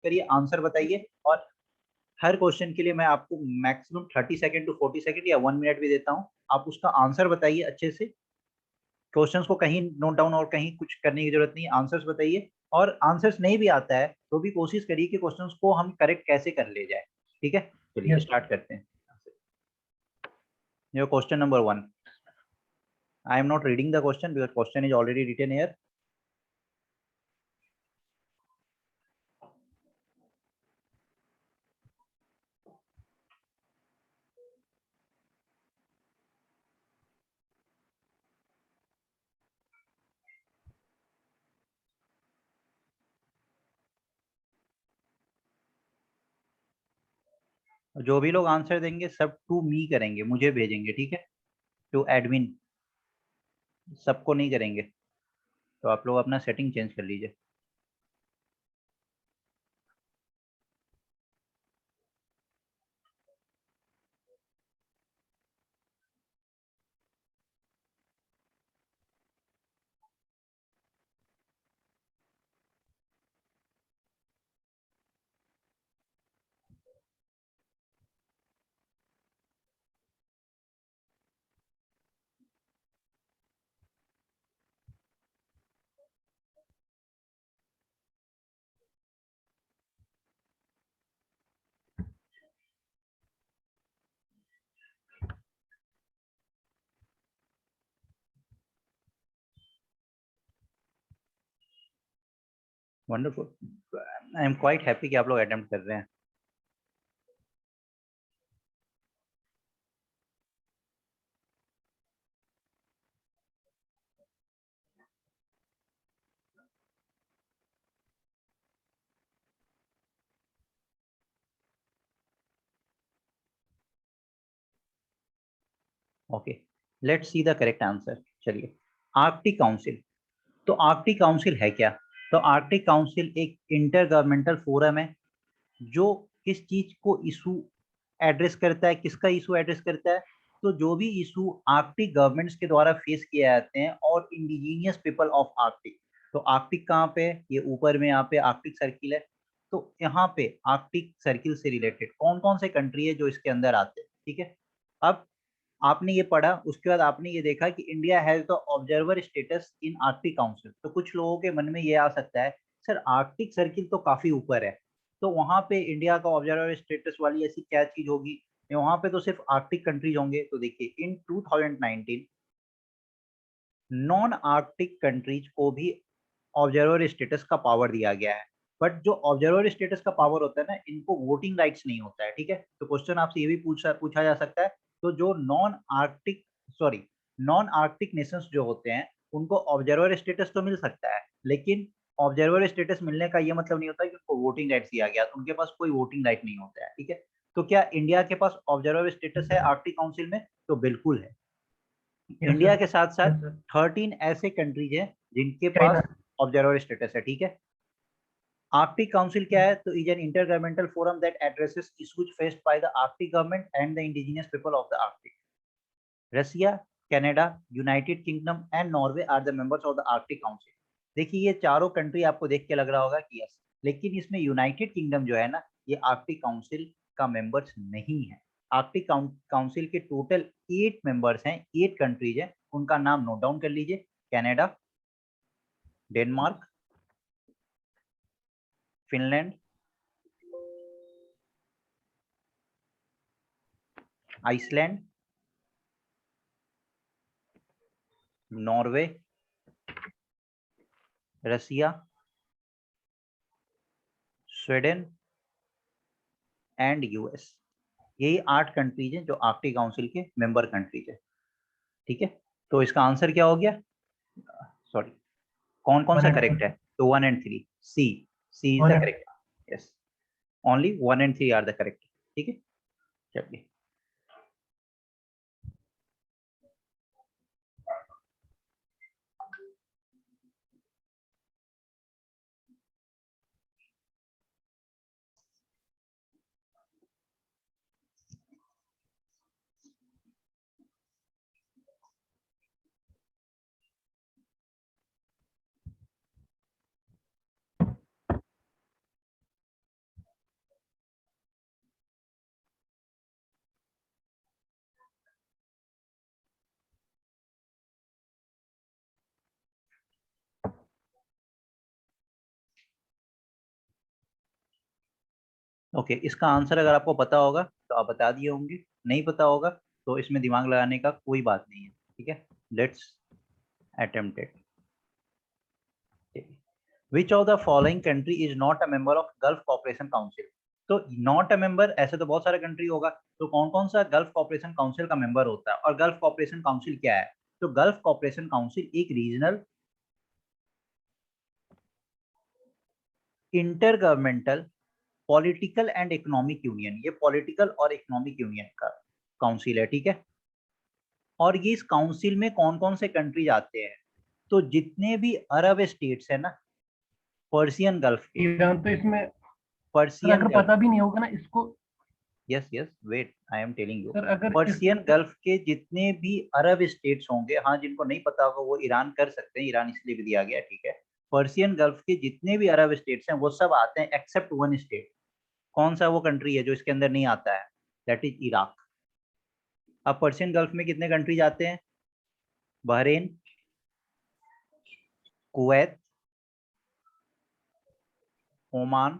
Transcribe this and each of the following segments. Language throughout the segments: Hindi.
करिए, आंसर बताइए, और हर क्वेश्चन के लिए मैं आपको मैक्सिमम 30 सेकंड टू 40 सेकंड या 1 मिनट भी देता हूँ। आप उसका आंसर बताइए अच्छे से, क्वेश्चंस को कहीं नोट डाउन और कहीं कुछ करने की जरूरत नहीं, आंसर्स बताइए। और आंसर्स नहीं भी आता है तो भी कोशिश करिए कि क्वेश्चंस को हम करेक्ट कैसे कर ले जाए। ठीक है, चलिए यस। स्टार्ट करते हैं। Your question number 1। I am not reading the question because question is already written here. जो भी लोग आंसर देंगे सब टू मी करेंगे, मुझे भेजेंगे, ठीक है, टू एडमिन, सबको नहीं करेंगे। तो आप लोग अपना सेटिंग चेंज कर लीजिए। Wonderful, I am quite happy कि आप लोग अटेम्प्ट कर रहे हैं। Okay, let's see the correct answer. चलिए, आर्कटिक काउंसिल। तो आर्कटिक काउंसिल है क्या? तो आर्कटिक काउंसिल एक इंटर गवर्नमेंटल फोरम है जो किस चीज को इशू एड्रेस करता है, किसका इशू एड्रेस करता है? तो जो भी इशू आर्कटिक गवर्नमेंट्स के द्वारा फेस किए जाते हैं और इंडिजीनियस पीपल ऑफ आर्कटिक। तो आर्कटिक कहाँ पे है? ये ऊपर में यहाँ पे आर्कटिक सर्किल है। तो यहाँ पे आर्कटिक सर्किल से रिलेटेड कौन कौन से कंट्री है जो इसके अंदर आते हैं, ठीक है। अब आपने ये पढ़ा, उसके बाद आपने ये देखा कि India has the observer status in Arctic council. तो कुछ लोगों के मन में ये आ सकता है, सर आर्कटिक सर्किल तो काफी ऊपर है, तो वहां पे इंडिया का ऑब्जर्वर स्टेटस वाली ऐसी क्या चीज होगी? वहां पे तो सिर्फ आर्कटिक कंट्रीज होंगे। तो देखिए, इन 2019 नॉन आर्कटिक कंट्रीज को भी ऑब्जर्वर स्टेटस का पावर दिया गया है। बट जो ऑब्जर्वर स्टेटस का पावर होता है ना, इनको वोटिंग राइट्स नहीं होता है, ठीक है। तो क्वेश्चन आपसे ये भी पूछा पूछा जा सकता है, तो जो नॉन आर्कटिक नेशंस जो होते हैं उनको ऑब्जर्वर स्टेटस तो मिल सकता है, लेकिन ऑब्जर्वर स्टेटस मिलने का ये मतलब नहीं होता कि उनको वोटिंग राइट्स दिया गया, तो उनके पास कोई वोटिंग राइट नहीं होता है, ठीक है। तो क्या इंडिया के पास ऑब्जर्वर स्टेटस है आर्कटिक काउंसिल में? तो बिल्कुल है। Yes India sir. के साथ साथ यस सर। 13 ऐसे कंट्रीज हैं जिनके चाइना। पास ऑब्जर्वर स्टेटस है, ठीक है। आर्कटिक काउंसिल क्या है? तो is an intergovernmental forum that addresses issues faced by the Arctic government and the indigenous people of the Arctic. Russia, Canada, United Kingdom and Norway are the members of the Arctic Council. देखिए, ये चारों कंट्री आपको देख के लग रहा होगा कि यस, लेकिन इसमें यूनाइटेड किंगडम जो है ना, ये आर्कटिक काउंसिल का मेंबर्स नहीं है। आर्कटिक काउंसिल के टोटल 8 मेंबर्स हैं, 8 कंट्रीज हैं, उनका नाम नोट डाउन कर लीजिए। Canada, Denmark, Finland, Iceland, Norway, Russia, Sweden and US. यही 8 कंट्रीज हैं जो आर्कटिक काउंसिल के मेंबर कंट्रीज है, ठीक है। तो इसका आंसर क्या हो गया? सॉरी, कौन कौन वन सा एंड करेक्ट है? थ्री। तो 1 and 3, C, C is one the and correct. Yes, only 1 and 3 are the correct, ठीक है। चलिए। ओके, इसका आंसर अगर आपको पता होगा तो आप बता दिए होंगे, नहीं पता होगा तो इसमें दिमाग लगाने का कोई बात नहीं है, ठीक है। Let's attempt it. Which of the following country is not a member of Gulf Cooperation council? तो नॉट अ मेंबर ऐसे तो बहुत सारे कंट्री होगा, तो कौन कौन सा गल्फ कॉपरेशन काउंसिल का मेंबर होता है, और गल्फ कॉपरेशन काउंसिल क्या है? तो गल्फ कॉपरेशन काउंसिल एक regional inter governmental political and economic union, ये पॉलिटिकल और इकोनॉमिक यूनियन का काउंसिल है, ठीक है। और ये इस काउंसिल में कौन कौन से कंट्री आते हैं? तो जितने भी अरब स्टेट्स है ना, पर्सियन गल्फ के, ईरान तो इसमें सर पर्सियन अगर गल्फ, पता भी नहीं होगा ना इसको। Yes yes wait I am telling you, sir अगर इस पर्सियन गल्फ के जितने भी अरब स्टेट्स होंगे, हाँ जिनको नहीं पता होगा वो ईरान कर सकते हैं, ईरान इसलिए भी दिया गया, ठीक है। पर्सियन गल्फ के जितने भी अरब स्टेट्स हैं वो सब आते हैं एक्सेप्ट वन स्टेट। कौन सा वो कंट्री है जो इसके अंदर नहीं आता है? That is Iraq. अब पर्शियन गल्फ में कितने कंट्री जाते हैं? Bahrain, Kuwait, Oman,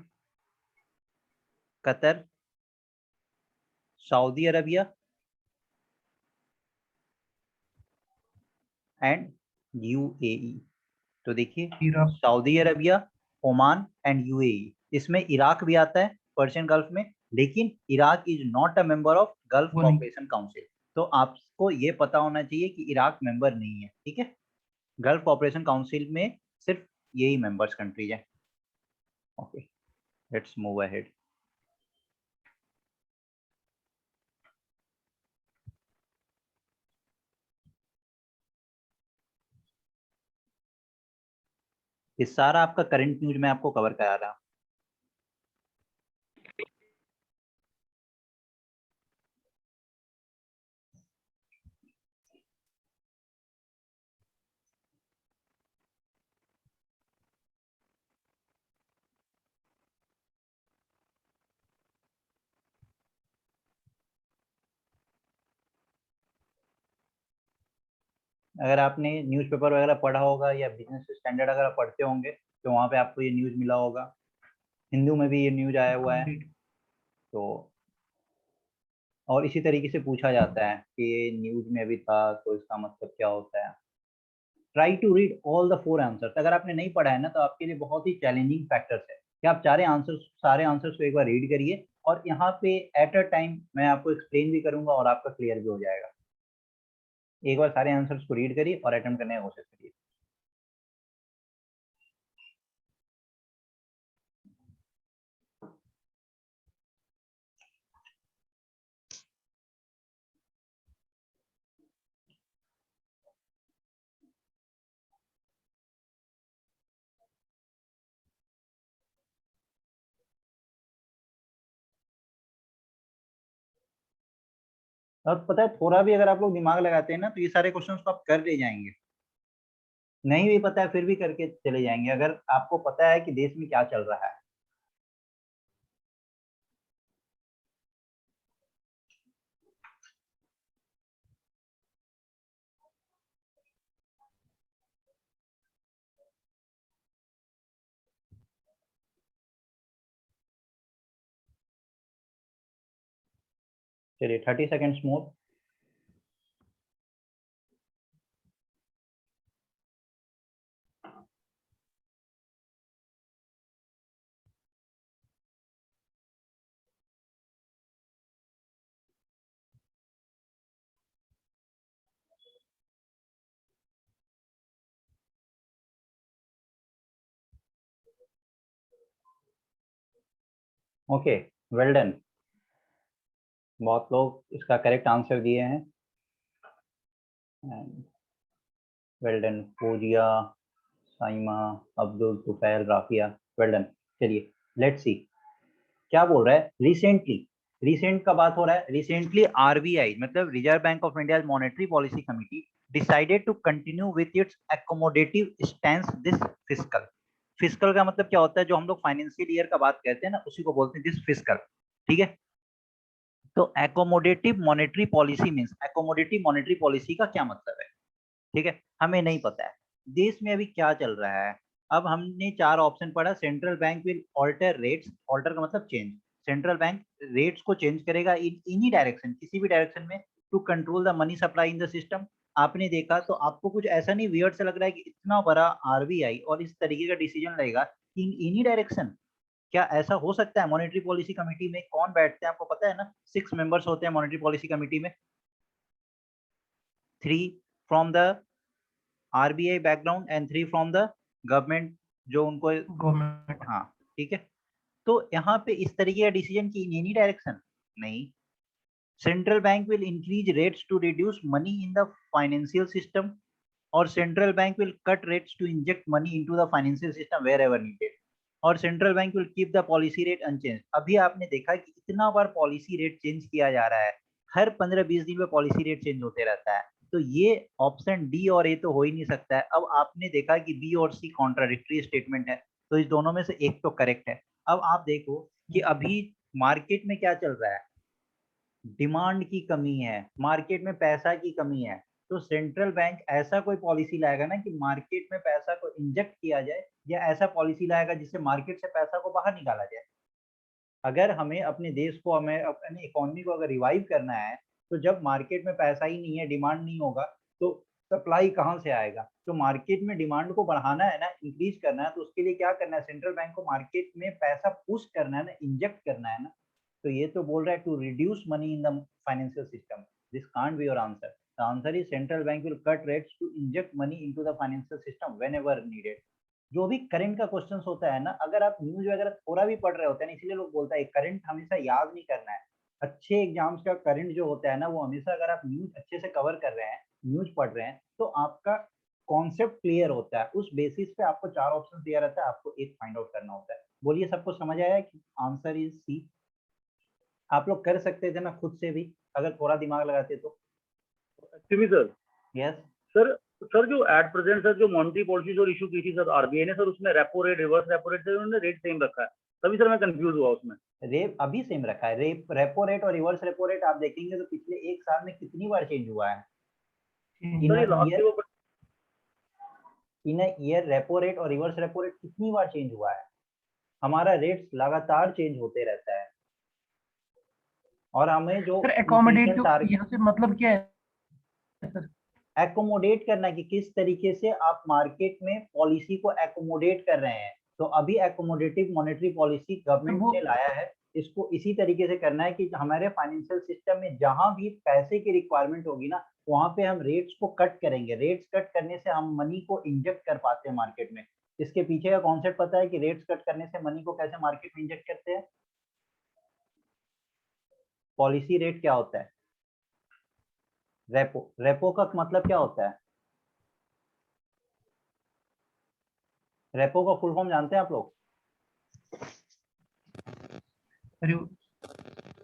Qatar, Saudi Arabia and UAE. तो देखिए, Iraq. Saudi Arabia, Oman and UAE, इसमें इराक भी आता है पर्शियन गल्फ में, लेकिन Iraq is not a member of Gulf वो नहीं। Cooperation council. तो आपको ये पता होना चाहिए कि इराक मेंबर नहीं है, ठीक है। गल्फ कॉपरेशन काउंसिल में सिर्फ यही मेंबर्स कंट्रीज हैं। Okay, let's move ahead. ये सारा आपका करंट न्यूज मैं आपको कवर करा रहा हूँ। अगर आपने न्यूज़पेपर वगैरह पढ़ा होगा या बिजनेस स्टैंडर्ड अगर आप पढ़ते होंगे तो वहाँ पे आपको ये न्यूज़ मिला होगा, हिंदू में भी ये न्यूज़ आया हुआ है। तो और इसी तरीके से पूछा जाता है कि ये न्यूज़ में अभी था तो इसका मतलब क्या होता है। Try to read all the four answers. अगर आपने नहीं पढ़ा है ना तो आपके लिए बहुत ही चैलेंजिंग फैक्टर्स है कि आप सारे आंसर्स को एक बार रीड करिए, और यहाँ पे एट अ टाइम मैं आपको एक्सप्लेन भी करूंगा और आपका क्लियर भी हो जाएगा। एक बार सारे आंसर्स को रीड करिए और अटेम्प्ट करने की कोशिश करिए। और पता है, थोड़ा भी अगर आप लोग दिमाग लगाते हैं ना तो ये सारे क्वेश्चंस तो आप कर ले जाएंगे। नहीं भी पता है फिर भी करके चले जाएंगे अगर आपको पता है कि देश में क्या चल रहा है। चलिए 30 seconds more. Okay, well done. बहुत लोग इसका करेक्ट आंसर दिए हैं। Well done, Pujiya, Saima, Abdul, Tufail, Rafiya, well done. चलिए लेट्स सी क्या बोल रहा है। रिसेंटली, रिसेंट का बात हो रहा है, रिसेंटली आरबीआई मतलब Reserve Bank of India monetary policy committee decided to continue with its accommodative stance this fiscal. Fiscal का मतलब क्या होता है? जो हम लोग फाइनेंशियल ईयर का बात कहते हैं ना उसी को बोलते हैं दिस फिस्कल, ठीक है। तो accommodative monetary policy means, accommodative monetary policy का क्या मतलब है? ठीक है, हमें नहीं पता है देश में अभी क्या चल रहा है। अब हमने चार ऑप्शन पढ़ा। Central bank will alter rates, alter का मतलब चेंज। सेंट्रल बैंक रेट्स को चेंज करेगा इन ही डायरेक्शन, किसी भी डायरेक्शन में, to control the money supply in the system. आपने देखा तो आपको कुछ ऐसा नहीं वियर्ड से लग रहा है कि इतना बड़ा आरबीआई और इस तरीके का डिसीजन लेगा इन ही डायरेक्शन? क्या ऐसा हो सकता है? मॉनेटरी पॉलिसी कमेटी में कौन बैठते हैं आपको पता है ना? 6 मेंबर्स होते हैं मॉनेटरी पॉलिसी कमेटी में, 3 from the RBI background and 3 from the government, जो उनको, गवर्नमेंट। हाँ ठीक है। तो यहाँ पे इस तरीके का डिसीजन की इन एनी डायरेक्शन नहीं। Central bank will increase rates to reduce money in the financial system, और central bank will cut rates to inject money into the financial system wherever needed, और central bank will keep the policy rate unchange. अभी आपने देखा कि इतना बार पॉलिसी रेट चेंज किया जा रहा है, हर 15-20 दिन में पॉलिसी रेट चेंज होते रहता है, तो ये ऑप्शन डी और ए तो हो ही नहीं सकता है। अब आपने देखा कि बी और सी कॉन्ट्राडिक्टरी स्टेटमेंट है, तो इस दोनों में से एक तो करेक्ट है। अब आप देखो कि अभी मार्केट में क्या चल रहा है, डिमांड की कमी है, मार्केट में पैसा की कमी है, तो सेंट्रल बैंक ऐसा कोई पॉलिसी लाएगा ना कि मार्केट में पैसा को इंजेक्ट किया जाए, या ऐसा पॉलिसी लाएगा जिससे मार्केट से पैसा को बाहर निकाला जाए। अगर हमें अपने देश को, हमें अपनी इकोनॉमी को अगर रिवाइव करना है, तो जब मार्केट में पैसा ही नहीं है, डिमांड नहीं होगा, तो सप्लाई कहाँ से आएगा? तो मार्केट में डिमांड को बढ़ाना है ना, इंक्रीज करना है, तो उसके लिए क्या करना है? सेंट्रल बैंक को मार्केट में पैसा पुश करना है ना, इंजेक्ट करना है ना। तो ये तो बोल रहा है to reduce money in the financial system. This can't be your answer. The answer is central bank will cut rates to inject money into the financial system whenever needed. जो भी करंट का क्वेश्चन होता है ना, अगर आप न्यूज वगैरह थोड़ा भी पढ़ रहे होते हैं ना, इसलिए लोग बोलता है करंट हमेशा याद नहीं करना है। अच्छे एग्जाम्स का करंट जो होता है ना, वो हमेशा अगर आप न्यूज अच्छे से कवर कर रहे हैं, न्यूज पढ़ रहे हैं, तो आपका कॉन्सेप्ट क्लियर होता है। उस बेसिस पे आपको 4 ऑप्शन दिया रहता है, आपको एक फाइंड आउट करना होता है। बोलिए, सबको समझ आया कि आंसर इज सी? आप लोग कर सकते थे ना खुद से भी, अगर थोड़ा दिमाग लगाते तो। Actually sir, yes sir sir जो एट प्रेजेंट सर जो मॉनेटरी पॉलिसी और इशू की थी सर आरबीआई ने, सर उसमें repo rate, reverse repo rate से उन्होंने रेट सेम रखा है, तभी सर मैं कंफ्यूज हुआ उसमें। रेप अभी सेम रखा है। रेपो रेट और रिवर्स रेपो रेट आप देखेंगे तो पिछले एक साल में कितनी बार चेंज हुआ है। सर ये last in year repo rate और रिवर्स रेपो रेट कितनी बार चेंज हुआ है? हमारा रेट लगातार चेंज होते रहता है, और हमें जो सर एकोमोडेट टारगेट, यहाँ से मतलब क्या है सर? एकोमोडेट करना कि किस तरीके से आप मार्केट में पॉलिसी को एकोमोडेट कर रहे हैं। तो अभी एकोमोडेटिव मॉनेटरी पॉलिसी गवर्नमेंट ने लाया है, इसको इसी तरीके से करना है कि हमारे फाइनेंशियल सिस्टम में जहां भी पैसे की रिक्वायरमेंट होगी ना, वहां पे हम रेट्स को कट करेंगे। रेट्स कट करने से हम मनी को इंजेक्ट कर पाते हैं मार्केट में। इसके पीछे का कॉन्सेप्ट पता है कि रेट्स कट करने से मनी को कैसे मार्केट में इंजेक्ट करते हैं? पॉलिसी रेट क्या होता है? रेपो। रेपो का मतलब क्या होता है? रेपो का फुल फॉर्म जानते हैं आप लोग?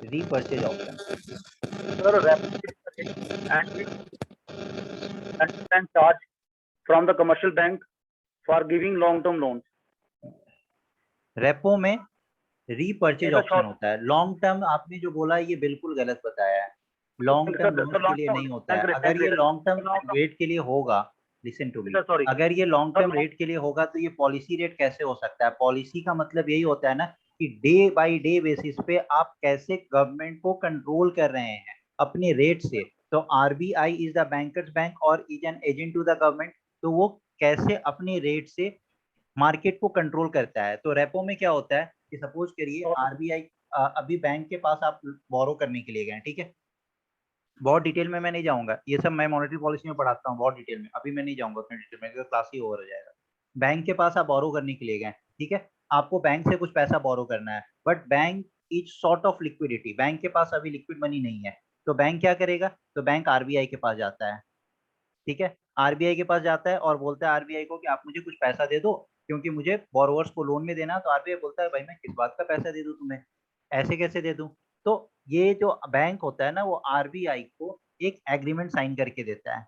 Repurchase option. Sir and charge from the commercial bank for giving long term loans. Repo में रीपर्चेज ऑप्शन होता है। लॉन्ग टर्म आपने जो बोला ये बिल्कुल गलत बताया है। लॉन्ग टर्म लोन्स के लिए नहीं होता है। अगर ये लॉन्ग टर्म रेट के लिए होगा, लिसन टू मी, अगर ये लॉन्ग टर्म रेट के लिए होगा तो ये पॉलिसी रेट कैसे हो सकता है? पॉलिसी का मतलब यही होता है ना कि डे बाय डे बेसिस पे आप कैसे गवर्नमेंट को कंट्रोल कर रहे हैं अपने रेट से। तो RBI is the banker's bank और is an agent to the government, तो वो कैसे अपने रेट से मार्केट को कंट्रोल करता है। तो रेपो में क्या होता है कि सपोज करिए आरबीआई, अभी बैंक के पास आप बोरो करने के लिए गए, ठीक है, बहुत डिटेल में मैं नहीं जाऊंगा, ये सब मैं मॉनेटरी पॉलिसी में पढ़ाता हूँ बहुत डिटेल में, अभी मैं नहीं जाऊंगा उतने डिटेल में, क्लास ही ओवर हो जाएगा। बैंक के पास आप बोरो करने के लिए गए, ठीक है, आपको बैंक से कुछ पैसा बोरो करना है, but bank is short of liquidity, bank के पास अभी लिक्विड मनी नहीं है, तो बैंक क्या करेगा? तो बैंक आरबीआई के पास जाता है, ठीक है, आरबीआई के पास जाता है और बोलता है आरबीआई को कि आप मुझे कुछ पैसा दे दो, क्योंकि मुझे बोरोवर्स को लोन में देना। तो आरबीआई बोलता है भाई मैं किस बात का पैसा दे दूं तुम्हें, ऐसे कैसे दे दूं? तो ये जो बैंक होता है ना, वो आरबीआई को एक एग्रीमेंट साइन करके देता है,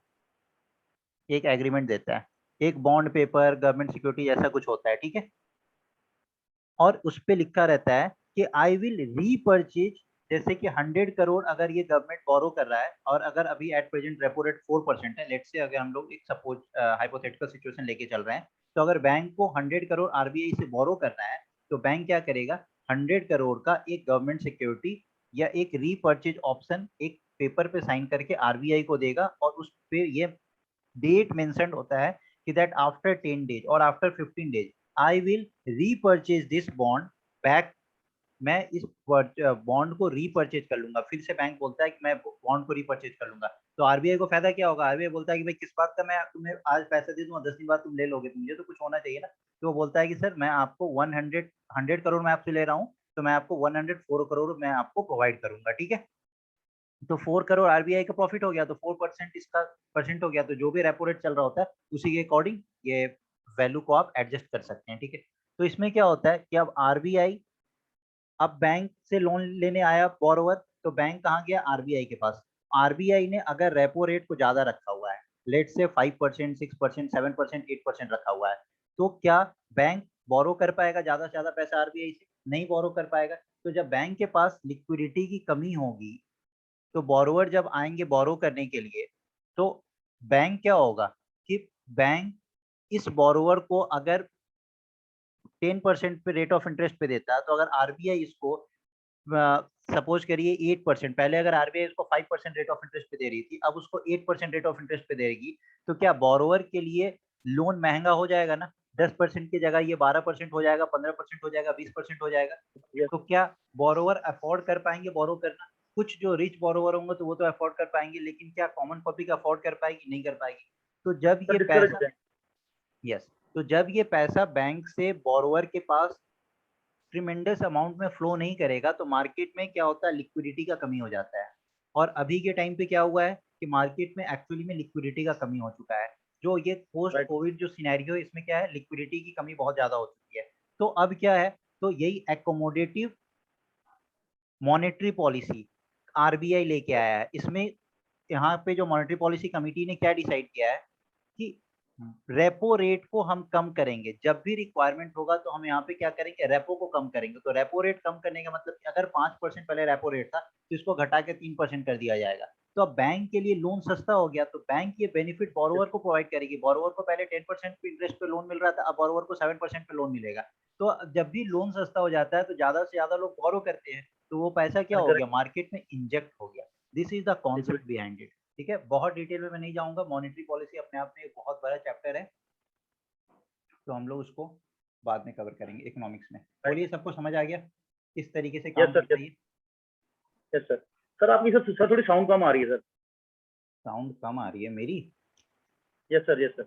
एक एग्रीमेंट देता है, एक बॉन्ड पेपर, गवर्नमेंट सिक्योरिटी जैसा कुछ होता है, ठीक है, और उस पे लिखा रहता है कि आई विल रीपर्चेज, जैसे कि 100 करोड़ अगर ये गवर्नमेंट बोरो कर रहा है, और अगर अभी एट प्रेजेंट रेपो रेट 4% है, लेट्स से अगर हम लोग एक सपोज हाइपोथेटिकल सिचुएशन लेके चल रहे हैं, तो अगर बैंक को 100 करोड़ आरबीआई से बोरो करना है, तो बैंक क्या करेगा? 100 करोड़ का एक गवर्नमेंट सिक्योरिटी या एक रीपर्चेज ऑप्शन एक पेपर पे साइन करके आरबीआई को देगा, और उस पे ये डेट मेंशन होता है कि दैट आफ्टर 10 डेज और after 15 days I will repurchase this bond back. मैं इस बॉन्ड को रीपर्चेज कर लूंगा। फिर से बैंक बोलता है कि मैं बॉन्ड को रीपर्चेज कर लूंगा। तो आरबीआई को फायदा क्या होगा? आरबीआई बोलता है कि भाई किस बात का मैं तुम्हें आज पैसा दे दूंगा, 10 दिन बाद तुम ले लोगे, तो मुझे तो कुछ होना चाहिए ना। तो वो बोलता है कि सर मैं आपको 100 करोड़ मैं आपसे ले रहा हूँ, तो मैं आपको 104 करोड़ मैं आपको प्रोवाइड करूंगा, ठीक है। तो 4 करोड़ आरबीआई का प्रॉफिट हो गया, तो 4% इसका परसेंट हो गया। तो जो भी रेपो रेट चल रहा होता है उसी के अकॉर्डिंग ये वैल्यू को आप एडजस्ट कर सकते हैं, ठीक है। तो इसमें क्या होता है कि अब आरबीआई, अब बैंक से लोन लेने आया बोरोवर, तो बैंक कहाँ गया? आरबीआई के पास। आरबीआई ने अगर रेपो रेट को ज्यादा रखा हुआ है, लेट से 5%, 6%, 7%, 8% रखा हुआ है, तो क्या बैंक बोरो कर पाएगा ज्यादा से ज्यादा पैसा आरबीआई से? नहीं बोरो कर पाएगा। तो जब बैंक के पास लिक्विडिटी की कमी होगी, तो बोरोवर जब आएंगे बोरो करने के लिए, तो बैंक क्या होगा कि बैंक इस बोरोवर को अगर 10% पे रेट ऑफ इंटरेस्ट पे देता है, तो अगर आरबीआई इसको सपोज करिए 8%, पहले अगर आरबीआई इसको 5% रेट ऑफ इंटरेस्ट पे दे रही थी, अब उसको 8% रेट ऑफ इंटरेस्ट पे देगी, तो क्या बोरोवर के लिए लोन महंगा हो जाएगा ना? 10% की जगह ये 12% हो जाएगा, 15% हो जाएगा, 20% हो जाएगा। Yes. तो क्या बोरोवर अफोर्ड कर पाएंगे बोरो करना? कुछ जो रिच बोरोवर होंगे तो वो तो अफोर्ड कर पाएंगे, लेकिन क्या कॉमन पब्लिक अफोर्ड कर पाएगी? नहीं कर पाएगी। तो जब सर ये डिस्करेज हो पैसा, जाए। यस, तो जब ये पैसा बैंक से बोरोवर के पास ट्रिमेंडस अमाउंट में फ्लो नहीं करेगा, तो मार्केट में क्या होता है? लिक्विडिटी का कमी हो जाता है। और अभी के टाइम पे क्या हुआ है कि मार्केट में एक्चुअली में लिक्विडिटी का कमी हो चुका है। जो ये पोस्ट राइट। कोविड जो सिनेरियो है, इसमें क्या है? लिक्विडिटी की कमी बहुत ज्यादा हो चुकी है। तो अब क्या है? तो यही एकोमोडेटिव मॉनेटरी पॉलिसी आरबीआई लेके आया है। इसमें यहाँ पे जो मॉनेटरी पॉलिसी कमिटी ने क्या डिसाइड किया है कि रेपो रेट को हम कम करेंगे। जब भी रिक्वायरमेंट होगा तो हम यहाँ पे क्या करेंगे? रेपो को कम करेंगे। तो रेपो रेट कम करने का मतलब कि अगर 5% पहले रेपो रेट था, तो इसको घटा के 3% कर दिया जाएगा। तो अब बैंक के लिए लोन सस्ता हो गया, तो बैंक ये बेनिफिट बोरोवर को प्रोवाइड करेगी। बोरोवर को पहले 10% पे इंटरेस्ट पे लोन मिल रहा था, अब बोरोवर को 7% पे लोन मिलेगा। तो जब भी लोन सस्ता हो जाता है तो ज्यादा से ज्यादा लोग बोरो करते हैं, तो वो पैसा क्या हो गया? करेक्ट। मार्केट में इंजेक्ट हो गया। This is the concept behind it, ठीक है। बहुत डिटेल में मैं नहीं जाऊंगा, मॉनेटरी पॉलिसी अपने आप में एक बहुत बड़ा चैप्टर है, तो हम लोग उसको बाद में कवर करेंगे इकोनॉमिक्स में। बोलिए, सबको समझ आ गया किस तरीके से यस काम सर। करता है ये? Yes sir. सर आपकी सर थोड़ी साउंड कम आ रही है सर। साउंड कम आ रही है मेरी? Yes sir. Yes sir.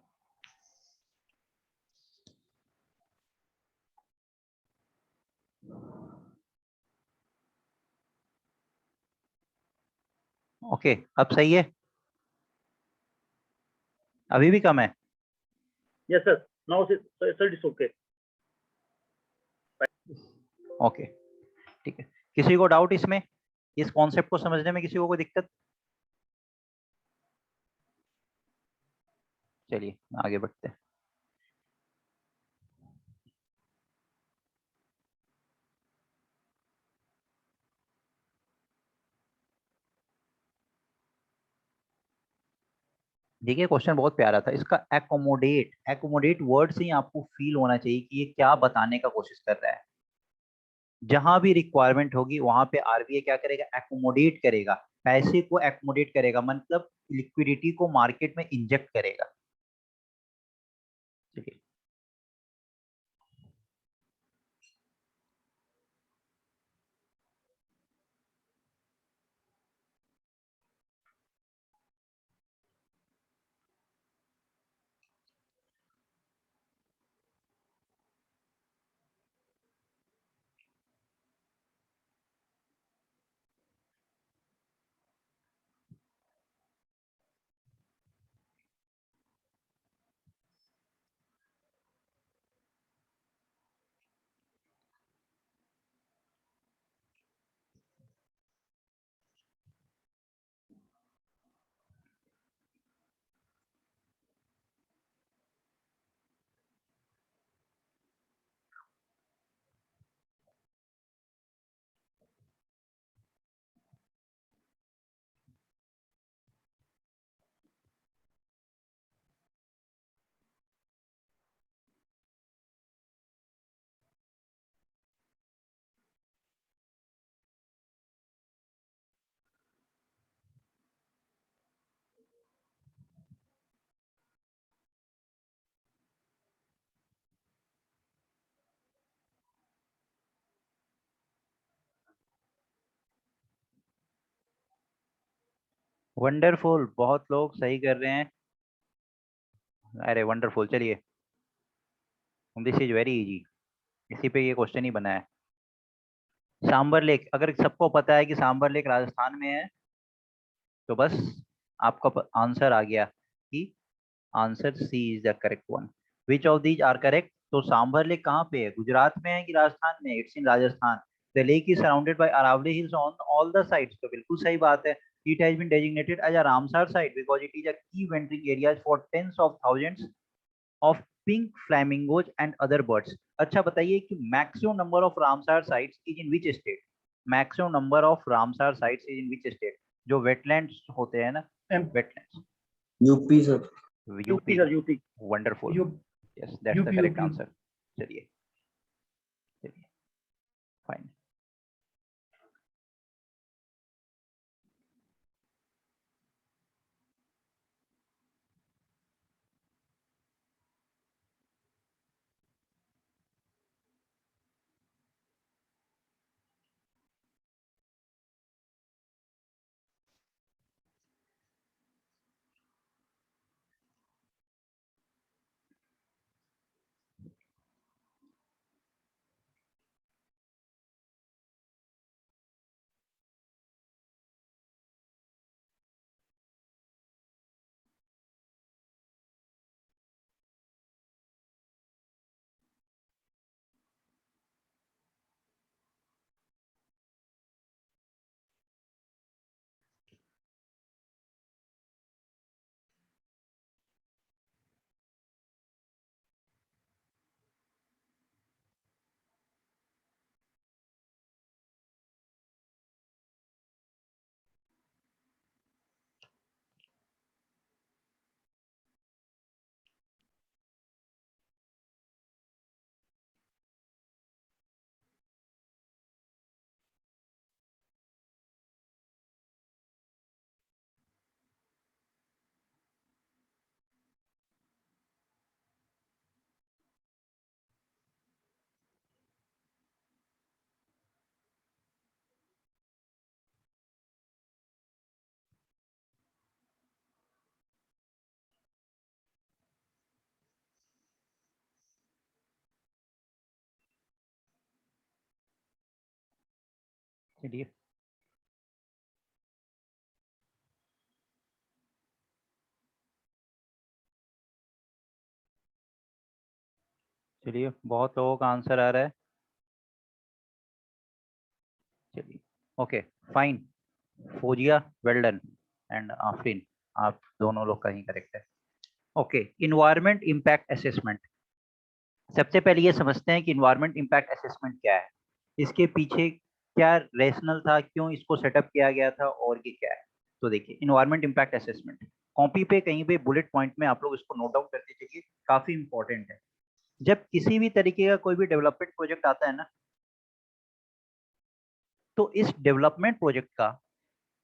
Okay, अब सही है? अभी भी कम है? Yes sir. Now sir it's okay. Okay, ठीक है। किसी को डाउट इसमें, इस कॉन्सेप्ट को समझने में किसी को कोई दिक्कत? चलिए आगे बढ़ते हैं। देखिए क्वेश्चन बहुत प्यारा था इसका। एकोमोडेट, एकोमोडेट वर्ड से ही आपको फील होना चाहिए कि ये क्या बताने का कोशिश कर रहा है। जहां भी रिक्वायरमेंट होगी वहां पे आरबीआई क्या करेगा? एकोमोडेट करेगा, पैसे को एकोमोडेट करेगा, मतलब लिक्विडिटी को मार्केट में इंजेक्ट करेगा। चलिए, वंडरफुल, बहुत लोग सही कर रहे हैं। अरे वंडरफुल, चलिए, दिस इज वेरी इजी, इसी पे ये क्वेश्चन ही बना है। सांबर लेक, अगर सबको पता है कि सांबर लेक राजस्थान में है, तो बस आपका आंसर आ गया कि answer C is the correct one. Which of these are correct? तो सांबर लेक कहाँ पे है, गुजरात में है कि राजस्थान में? It's in Rajasthan. The lake is surrounded by Aravalli hills on all the sides, तो बिल्कुल सही बात है। It has been designated as a Ramsar site because it is a key wintering area for tens of thousands of pink flamingos and other birds. अच्छा बताइए कि maximum number of Ramsar sites is in which state? Maximum number of Ramsar sites is in which state? जो वेटलैंड्स होते हैं ना, um wetlands. UP sir. UP UP. Sir, UP. Wonderful, you yes that's the UP correct UP answer. चलिए चलिए, फाइन। चलिए चलिए, बहुत लोगों का आंसर आ रहा है। चलिए, okay, fine. Fauzia, well done, and Afreen, आप दोनों लोग का ही करेक्ट है। Okay, environment impact assessment. सबसे पहले ये समझते हैं कि इन्वायरमेंट इम्पैक्ट असेसमेंट क्या है, इसके पीछे क्या रेशनल था, क्यों इसको सेटअप किया गया था, और ये क्या है। तो देखिए, इन्वायरमेंट इम्पैक्ट असेसमेंट कॉपी पे कहीं पे बुलेट पॉइंट में आप लोग इसको नोट डाउन करते चलिए, काफी इंपॉर्टेंट है। जब किसी भी तरीके का कोई भी डेवलपमेंट प्रोजेक्ट आता है ना, तो इस डेवलपमेंट प्रोजेक्ट का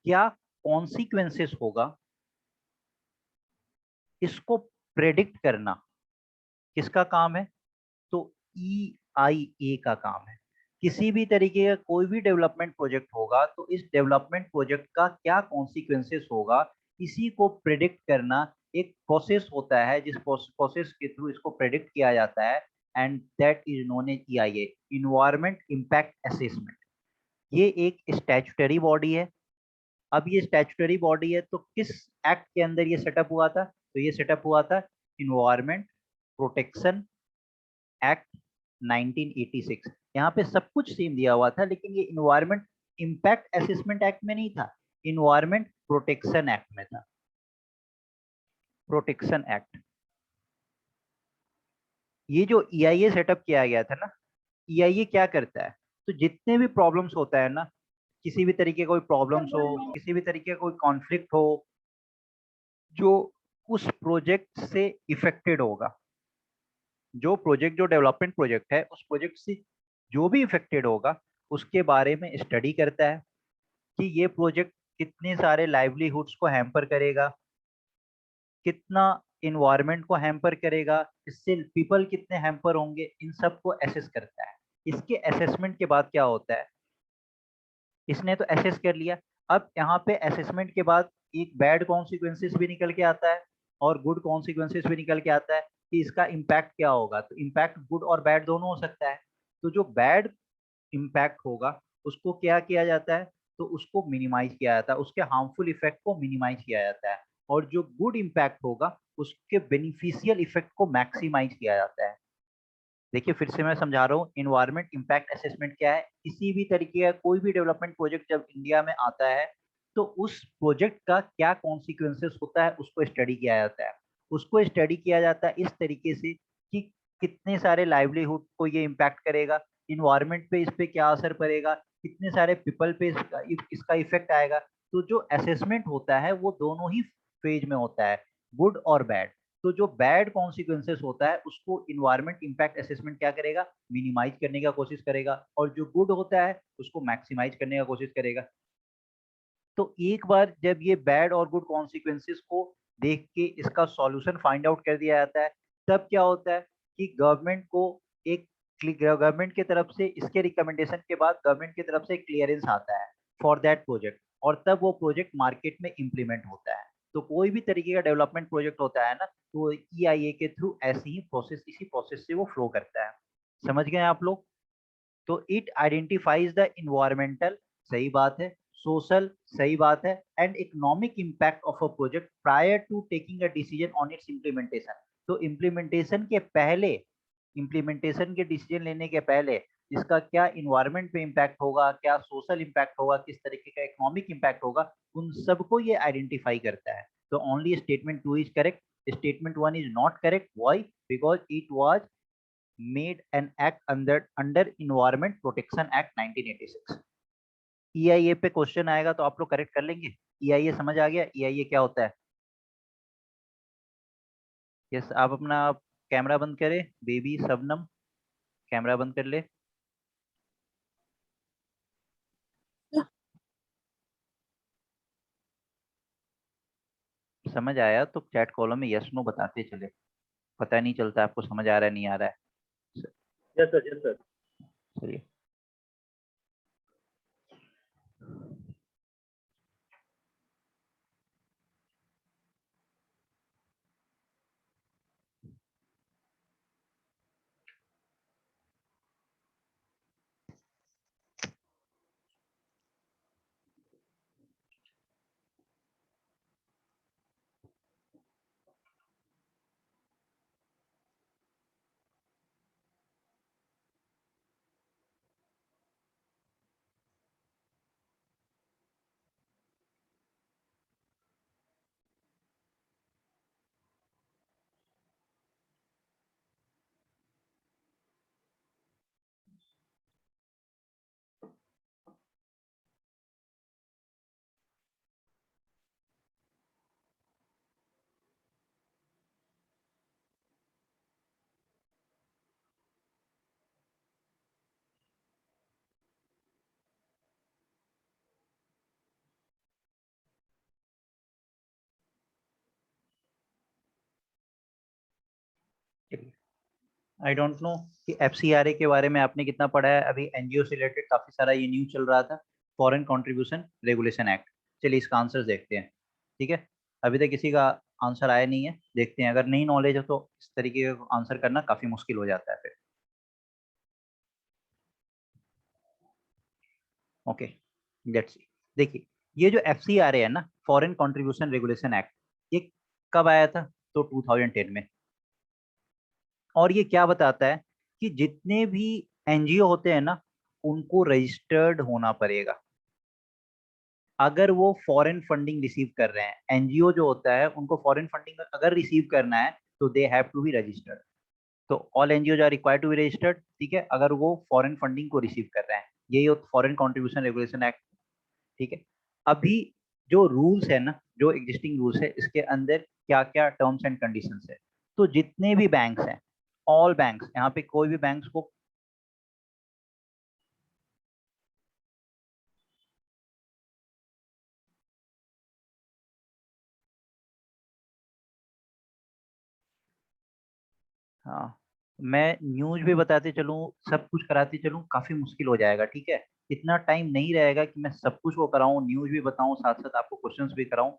क्या कॉन्सिक्वेंसेस होगा, इसको प्रेडिक्ट करना किसका काम है? तो EIA का काम है। किसी भी तरीके का कोई भी डेवलपमेंट प्रोजेक्ट होगा, तो इस डेवलपमेंट प्रोजेक्ट का क्या कॉन्सिक्वेंसेस होगा, इसी को प्रेडिक्ट करना एक प्रोसेस होता है, जिस प्रोसेस के थ्रू इसको प्रेडिक्ट किया जाता है, and that is known as EIA, environment impact assessment. ये एक स्टैट्यूटरी बॉडी है। अब ये स्टैट्यूटरी बॉडी है, तो किस एक्ट के अंदर ये सेटअप हुआ था? तो ये सेटअप हुआ था इन्वायरमेंट प्रोटेक्शन एक्ट 1986। यहाँ पे सब कुछ सेम दिया हुआ था, लेकिन ये इन्वायरमेंट इम्पैक्ट असेसमेंट एक्ट में नहीं था, इन्वायरमेंट प्रोटेक्शन एक्ट में था। प्रोटेक्शन एक्ट, ये जो EIA सेटअप किया गया था ना, EIA क्या करता है? तो जितने भी प्रॉब्लम्स होता है ना, किसी भी तरीके का कोई प्रॉब्लम्स हो, किसी भी तरीके का कोई कॉन्फ्लिक्ट हो, जो उस प्रोजेक्ट से इफेक्टेड होगा, जो डेवलपमेंट प्रोजेक्ट है, उस प्रोजेक्ट से जो भी इफेक्टेड होगा, उसके बारे में स्टडी करता है कि ये प्रोजेक्ट कितने सारे लाइवलीहुड्स को हैम्पर करेगा, कितना इन्वायरमेंट को हैम्पर करेगा, इससे पीपल कितने हैम्पर होंगे, इन सब को असेस करता है। इसके असेसमेंट के बाद क्या होता है, इसने तो असेस कर लिया, अब यहाँ पे असेसमेंट के बाद एक बैड कॉन्सिक्वेंसेस भी निकल के आता है और गुड कॉन्सिक्वेंसेस भी निकल के आता है कि इसका इम्पैक्ट क्या होगा। तो इम्पैक्ट गुड और बैड दोनों हो सकता है। तो जो बैड इम्पैक्ट होगा उसको क्या किया जाता है, तो उसको मिनिमाइज किया जाता है, उसके हार्मफुल इफेक्ट को मिनिमाइज किया जाता है। और जो गुड इम्पैक्ट होगा उसके बेनिफिशियल इफेक्ट को मैक्सिमाइज किया जाता है। देखिए फिर से मैं समझा रहा हूँ, इन्वायरमेंट इम्पैक्ट असेसमेंट क्या है। किसी भी तरीके का कोई भी डेवलपमेंट प्रोजेक्ट जब इंडिया में आता है तो उस प्रोजेक्ट का क्या कॉन्सिक्वेंसेस होता है उसको स्टडी किया जाता है। उसको स्टडी किया जाता है इस तरीके से कि कितने सारे लाइवलीहुड को ये इम्पैक्ट करेगा, इन्वायरमेंट पे इस पे क्या असर पड़ेगा, कितने सारे पीपल पे इसका इफेक्ट आएगा। तो जो असेसमेंट होता है वो दोनों ही फेज में होता है, गुड और बैड। तो जो बैड कॉन्सिक्वेंसेस होता है उसको इन्वायरमेंट इम्पैक्ट असेसमेंट क्या करेगा, मिनिमाइज करने का कोशिश करेगा, और जो गुड होता है उसको मैक्सिमाइज करने का कोशिश करेगा। तो एक बार जब ये बैड और गुड कॉन्सिक्वेंसेस को देख के इसका सॉल्यूशन फाइंड आउट कर दिया जाता है, तब क्या होता है कि गवर्नमेंट को एक गवर्नमेंट की तरफ से इसके रिकमेंडेशन के बाद गवर्नमेंट की तरफ से क्लियरेंस आता है फॉर दैट प्रोजेक्ट, और तब वो प्रोजेक्ट मार्केट में इम्प्लीमेंट होता है। तो कोई भी तरीके का डेवलपमेंट प्रोजेक्ट होता है ना, तो EIA के थ्रू ऐसी ही प्रोसेस, इसी प्रोसेस से वो फ्लो करता है। समझ गए आप लोग? तो इट आइडेंटिफाइज द इन्वायरमेंटल, सही बात है, सोशल, सही बात है, and economic impact of a project prior to taking a decision on its implementation. तो इम्प्लीमेंटेशन के पहले, इम्प्लीमेंटेशन के डिसीजन लेने के पहले इसका क्या इन्वायरमेंट पे इम्पैक्ट होगा, क्या सोशल इम्पैक्ट होगा, किस तरीके का इकोनॉमिक इम्पैक्ट होगा, उन सबको ये आइडेंटिफाई करता है। तो only statement 2 is correct, statement 1 is not correct. Why? Because it was made an act under Environment Protection Act 1986। EIA पे क्वेश्चन आएगा तो आप लोग करेक्ट कर लेंगे। EIA समझ आ गया? EIA क्या होता है? यस, आप अपना कैमरा बंद करें, बेबी शबनम कैमरा बंद कर ले। समझ आया तो चैट कॉलम में यस नो बताते चले, पता नहीं चलता आपको समझ आ रहा है नहीं आ रहा है। Yes sir, yes sir. चलिए, आई डोंट नो कि FCRA के बारे में आपने कितना पढ़ा है। अभी NGO से रिलेटेड काफी सारा ये न्यूज चल रहा था, फॉरेन कंट्रीब्यूशन रेगुलेशन एक्ट। चलिए इसका आंसर देखते हैं। ठीक है, अभी तक किसी का आंसर आया नहीं है, देखते हैं। अगर नहीं नॉलेज है तो इस तरीके का आंसर करना काफी मुश्किल हो जाता है फिर। Okay, let's see. देखिए, ये जो FCRA है ना, फॉरेन कंट्रीब्यूशन रेगुलेशन एक्ट, ये कब आया था? तो 2010 में। और ये क्या बताता है कि जितने भी NGO होते हैं ना, उनको रजिस्टर्ड होना पड़ेगा अगर वो फॉरेन फंडिंग रिसीव कर रहे हैं। NGO जो होता है उनको फॉरेन फंडिंग अगर रिसीव करना है तो they have to be registered. तो all NGOs are required to be registered, ठीक है, अगर वो फॉरेन फंडिंग को रिसीव कर रहे हैं। यही फॉरेन कंट्रीब्यूशन रेगुलेशन एक्ट। ठीक है, अभी जो रूल्स है ना, जो एग्जिस्टिंग रूल्स है, इसके अंदर क्या क्या टर्म्स एंड कंडीशंस है। तो जितने भी बैंक्स हैं, ऑल बैंक्स, यहाँ पे कोई भी बैंक्स को, हाँ, मैं न्यूज भी बताते चलूँ, सब कुछ कराते चलूँ, काफी मुश्किल हो जाएगा। ठीक है, इतना टाइम नहीं रहेगा कि मैं सब कुछ वो कराऊं, न्यूज भी बताऊं, साथ साथ आपको क्वेश्चंस भी कराऊं।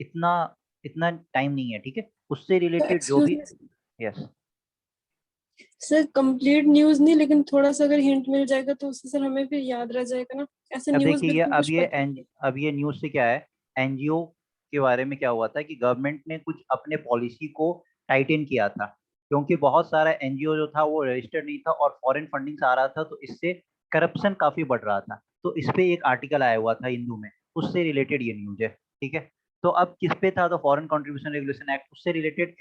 इतना इतना टाइम नहीं है, ठीक है। उससे रिलेटेड जो भी, यस सर कंप्लीट न्यूज नहीं, लेकिन थोड़ा सा अगर हिंट मिल जाएगा तो उससे सर हमें फिर याद रह जाएगा ना। ऐसे अब न्यूज देखिए बिल्कुल कुछ पता नहीं। अब ये न्यूज से क्या है, एनजीओ के बारे में क्या हुआ था कि गवर्नमेंट ने कुछ अपने पॉलिसी को टाइटन किया था, क्योंकि बहुत सारा एनजीओ जो था वो रजिस्टर्ड नहीं था और फॉरेन फंडिंग आ रहा था, तो इससे करप्शन काफी बढ़ रहा था। तो इस पे एक आर्टिकल आया हुआ था हिंदू में, उससे रिलेटेड ये न्यूज है, ठीक है। तो अब किस पे था, तो फॉरेन कंट्रीब्यूशन रेगुलेशन एक्ट, उससे रिलेटेड